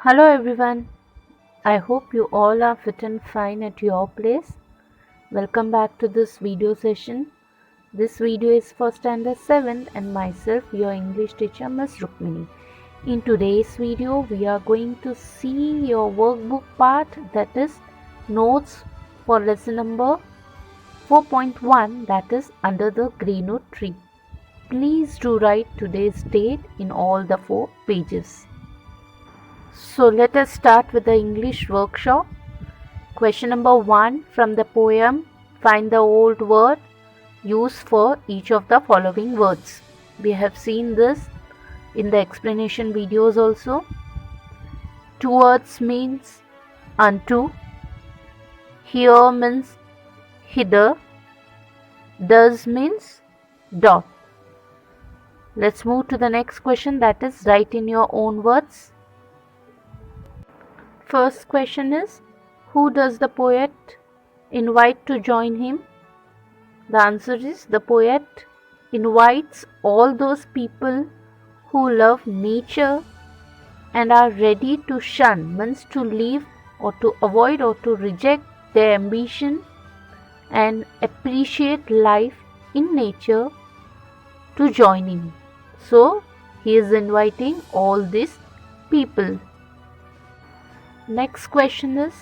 Hello everyone, I hope you all are fit and fine at your place. Welcome back to this video session. This video is for standard 7th and myself, your English teacher Ms. Rukmini. In today's video, we are going to see your workbook part, that is notes for lesson number 4.1, that is under the greenwood tree. Please do write today's date in all the 4 pages. So let us start with the English workshop. Question number 1 from the poem, find the old word used for each of the following words. We have seen this in the explanation videos also. Towards means unto, here means hither, does means dot. Let's move to the next question, that is write in your own words. First question is, who does the poet invite to join him? The answer is, the poet invites all those people who love nature and are ready to shun, means to leave or to avoid or to reject their ambition and appreciate life in nature to join him. So he is inviting all these people. Next question is,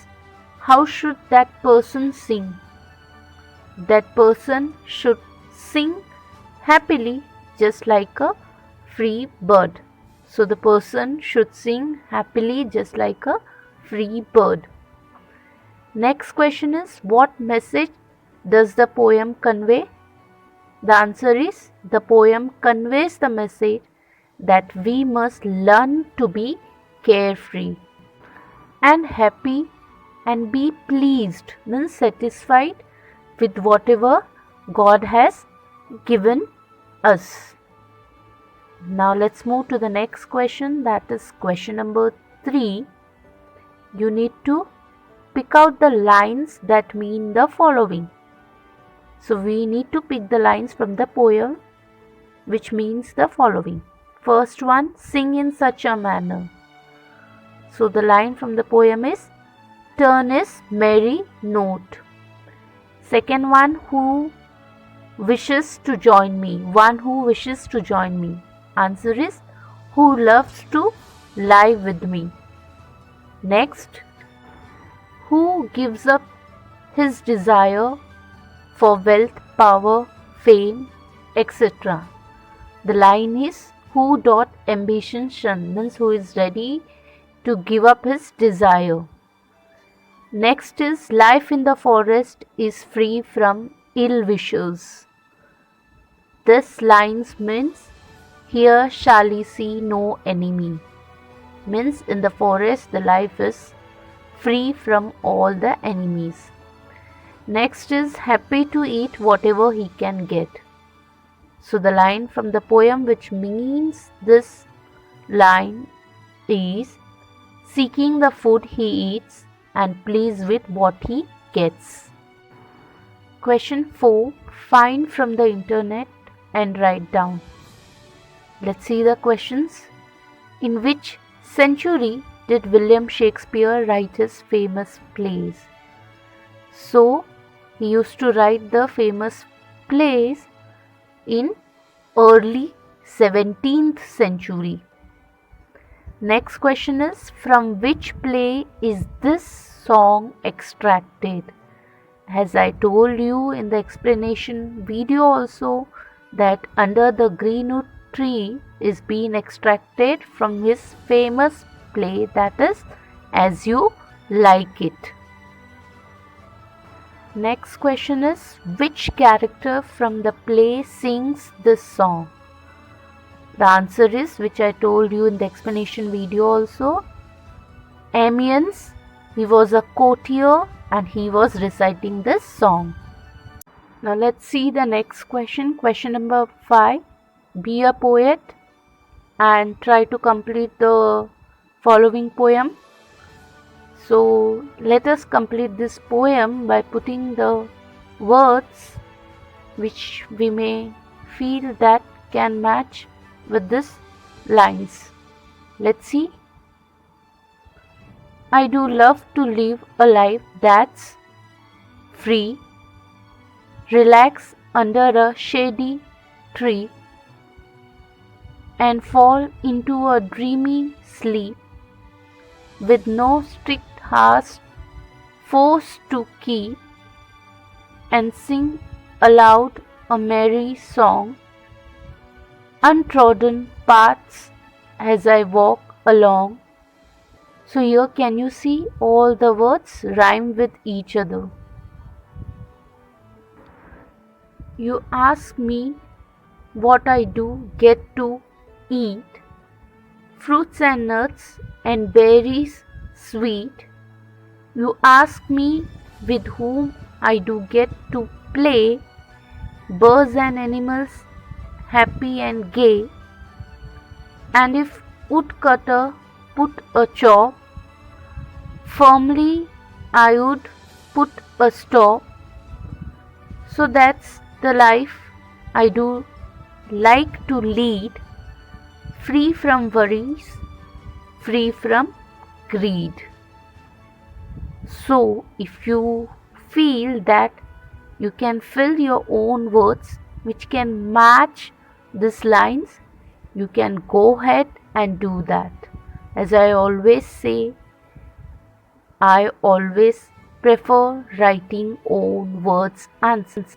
how should that person sing? That person should sing happily, just like a free bird. So the person should sing happily just like a free bird. Next question is, what message does the poem convey? The answer is, the poem conveys the message that we must learn to be carefree and happy and be pleased, means satisfied with whatever God has given us. Now let's move to the next question, that is question number 3. You need to pick out the lines that mean the following. So we need to pick the lines from the poem which means the following. First one, sing in such a manner. So the line from the poem is, turn is merry note. Second one, who wishes to join me? One who wishes to join me. Answer is, who loves to lie with me. Next, who gives up his desire for wealth, power, fame, etc. The line is, who dot ambition shun, means who is ready to give up his desire. Next is, life in the forest is free from ill wishes. This lines means, here shall he see no enemy. Means in the forest the life is free from all the enemies. Next is, happy to eat whatever he can get. So the line from the poem which means this line is, seeking the food he eats and pleased with what he gets. Question 4. Find from the internet and write down. Let's see the questions. In which century did William Shakespeare write his famous plays? So he used to write the famous plays in early 17th century. Next question is, from which play is this song extracted? As I told you in the explanation video also, that under the greenwood tree is being extracted from his famous play, that is As You Like It. Next question is, which character from the play sings this song? The answer is, which I told you in the explanation video also, Amiens. He was a courtier and he was reciting this song. Now let's see the next question. Question number 5. Be a poet and try to complete the following poem. So let us complete this poem by putting the words which we may feel that can match with these lines. Let's see. I do love to live a life that's free, relax under a shady tree, and fall into a dreamy sleep with no strict hours forced to keep, and sing aloud a merry song, untrodden paths as I walk along. So here can you see all the words rhyme with each other. You ask me what I do get to eat, fruits and nuts and berries sweet. You ask me with whom I do get to play, birds and animals happy and gay. And if woodcutter put a chop, firmly I would put a stop. So that's the life I do like to lead, free from worries, free from greed. So if you feel that you can fill your own words which can match these lines, you can go ahead and do that. As I always say, I always prefer writing own words answers.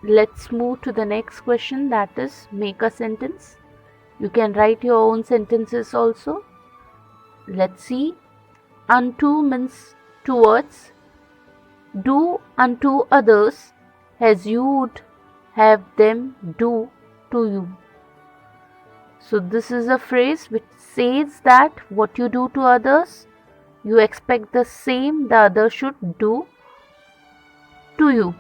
Let's move to the next question, that is make a sentence. You can write your own sentences also. Let's see. Unto means towards. Do unto others as you would have them do to you. So this is a phrase which says that what you do to others, you expect the same the other should do to you.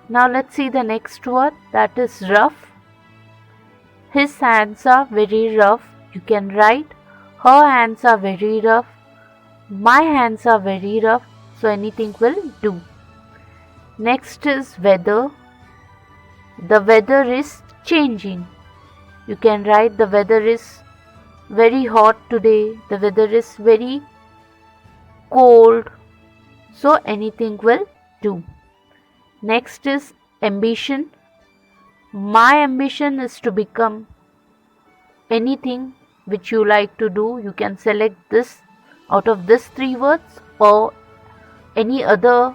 Now let's see the next word, that is rough. His hands are very rough. You can write her hands are very rough. My hands are very rough. So anything will do. Next is weather. The weather is changing. You can write the weather is very hot today. The weather is very cold. So anything will do. Next is ambition. My ambition is to become anything which you like to do. You can select this out of these three words or any other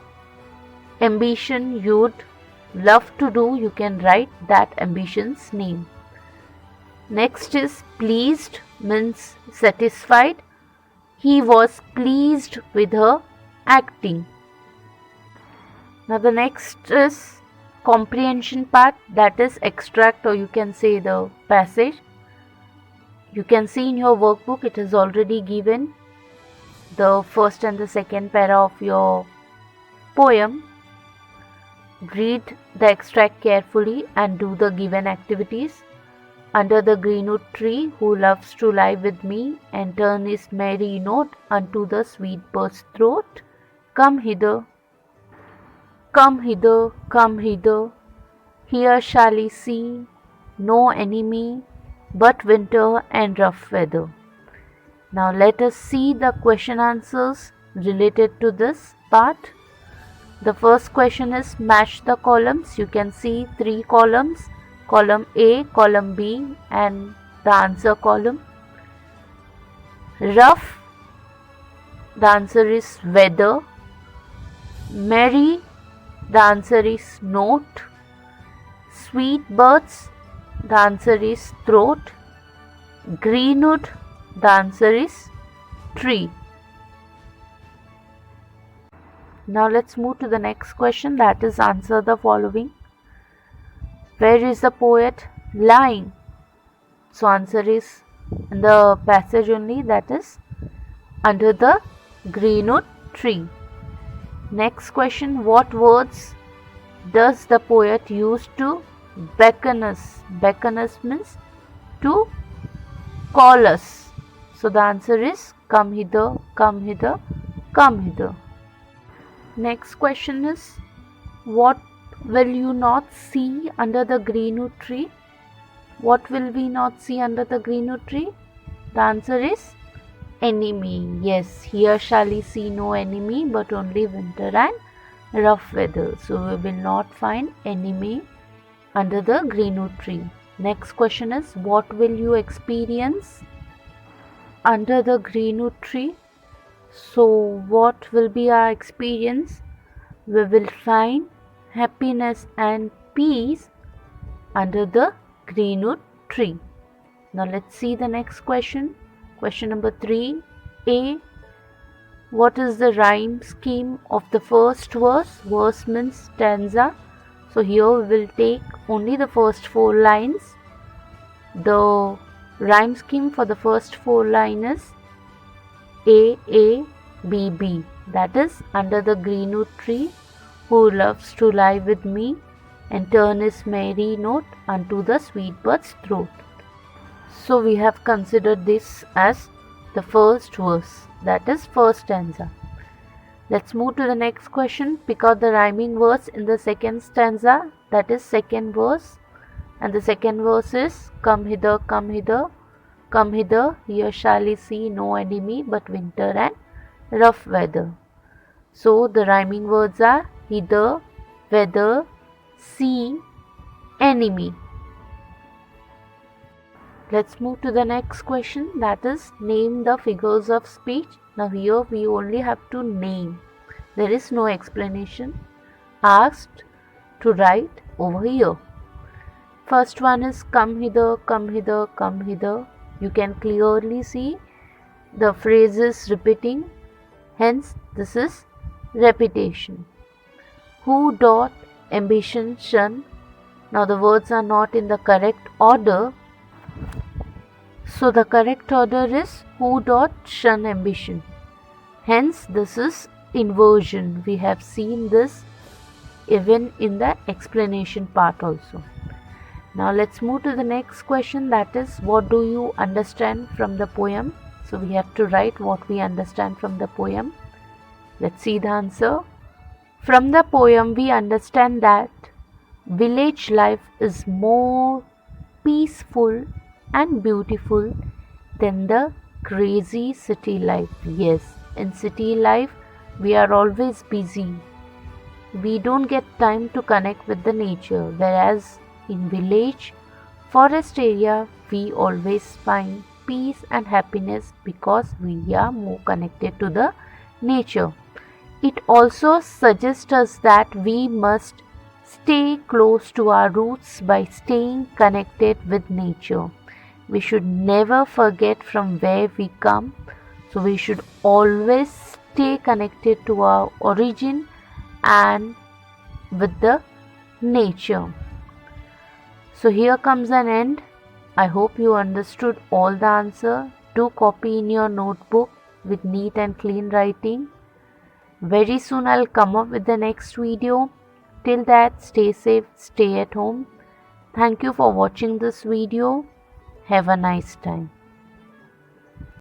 ambition you would love to do. You can write that ambition's name. Next is pleased, means satisfied. He was pleased with her acting. Now the next is comprehension part, that is extract, or you can say the passage. You can see in your workbook it is already given the first and the second para of your poem. Read the extract carefully and do the given activities. Under the greenwood tree, who loves to lie with me and turn his merry note unto the sweet bird's throat. Come hither, come hither, come hither. Here shall he see no enemy but winter and rough weather. Now let us see the question answers related to this part. The first question is match the columns. You can see 3 columns, column A, column B and the answer column. Rough, the answer is weather. Merry, the answer is note. Sweet birds, the answer is throat. Greenwood, the answer is tree. Now let's move to the next question, that is answer the following. Where is the poet lying? So answer is in the passage only, that is under the greenwood tree. Next question, what words does the poet use to beckon us? Beckon us means to call us. So the answer is come hither, come hither, come hither. Next question is, what will you not see under the greenwood tree? What will we not see under the greenwood tree? The answer is enemy. Yes, here shall he see no enemy but only winter and rough weather. So we will not find enemy under the greenwood tree. Next question is, what will you experience under the greenwood tree? So what will be our experience? We will find happiness and peace under the greenwood tree. Now let's see the next question. Question number 3a. What is the rhyme scheme of the first verse? Verse means stanza. So here we will take only the first 4 lines. The rhyme scheme for the first 4 lines is A B B. That is, under the greenwood tree, who loves to lie with me and turn his merry note unto the sweet bird's throat. So we have considered this as the first verse, that is first stanza. Let's move to the next question. Pick out the rhyming words in the second stanza, that is second verse. And the second verse is, come hither, come hither, come hither, here shall ye see no enemy but winter and rough weather. So the rhyming words are hither, weather, see, enemy. Let's move to the next question, that is name the figures of speech. Now here we only have to name. There is no explanation. Asked to write over here. First one is come hither, come hither, come hither. You can clearly see the phrases repeating. Hence this is repetition. Who dot ambition shun. Now the words are not in the correct order. So the correct order is who dot shun ambition. Hence this is inversion. We have seen this even in the explanation part also. Now let's move to the next question, that is what do you understand from the poem? So we have to write what we understand from the poem. Let's see the answer. From the poem we understand that village life is more peaceful and beautiful than the crazy city life. Yes, in city life we are always busy. We don't get time to connect with the nature, whereas in village, forest area, we always find peace and happiness because we are more connected to the nature. It also suggests us that we must stay close to our roots by staying connected with nature. We should never forget from where we come, so we should always stay connected to our origin and with the nature. So here comes an end. I hope you understood all the answer. Do copy in your notebook with neat and clean writing. Very soon I'll come up with the next video. Till that, stay safe, stay at home. Thank you for watching this video. Have a nice time.